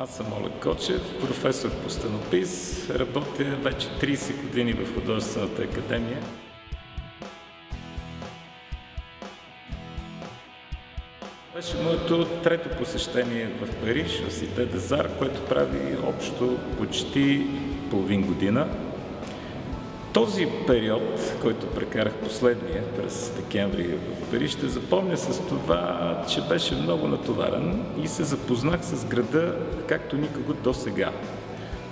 Аз съм Олег Кочев, професор по стенопис. Работя вече 30 години в Художествената академия. Беше моето трето посещение в Париж, в Сите des Arts, което прави общо почти половин година. Този период, който прекарах последния през декември в Париж, ще запомня с това, че беше много натоварен и се запознах с града както никога досега.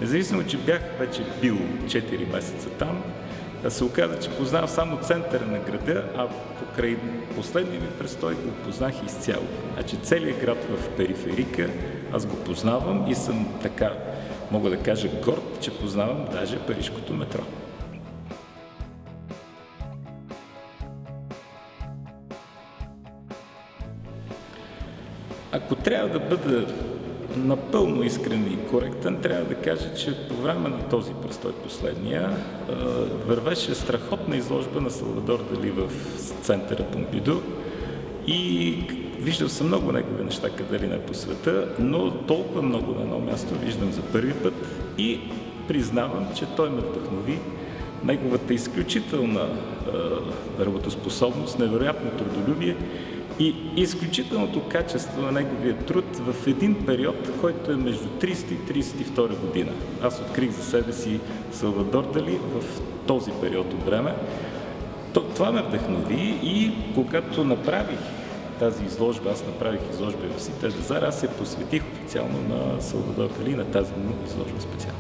Независимо, че бях вече бил 4 месеца там, се оказа, че познавам само центъра на града, а покрай последния ми престой го познах изцяло. Значи целият град в периферика аз го познавам и съм така, мога да кажа, горд, че познавам даже парижкото метро. Ако трябва да бъда напълно искрен и коректен, трябва да кажа, че по време на този престой последния вървеше страхотна изложба на Салвадор Дали в центъра Помпиду и виждал съм много негови неща къде ли не по света, но толкова много на едно място виждам за първи път и признавам, че той ме вдъхнови. Неговата изключителна работоспособност, невероятно трудолюбие и изключителното качество на неговия труд в един период, който е между 30 и 32 година. Аз открих за себе си Салвадор Дали в този период от време. Това ме вдъхнови и когато направих тази изложба, аз направих изложба в Сите des Arts, аз се посветих официално на Салвадор Дали, на тази му изложба специално.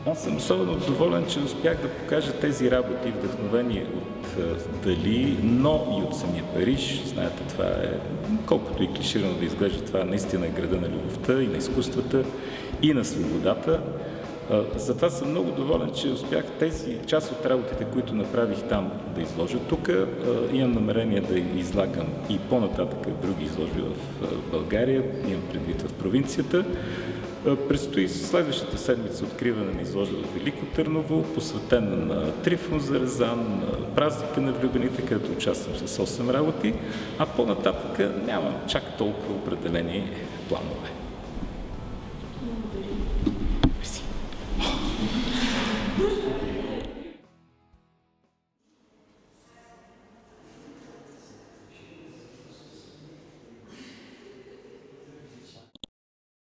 Аз съм особено доволен, че успях да покажа тези работи, вдъхновени от Дали, но и от самия Париж. Знаете, това е, колкото и клиширано да изглежда, това наистина е града на любовта и на изкуствата и на свободата. Затова съм много доволен, че успях тези част от работите, които направих там, да изложа тук. Имам намерение да излагам и по-нататък други изложби в България, имам предвид в провинцията. Предстои следващата седмица откриване на изложба в Велико Търново, посветена на Трифон Зарезан, на празника на влюбените, където участвам с 8 работи, а по-нататък нямам чак толкова определени планове.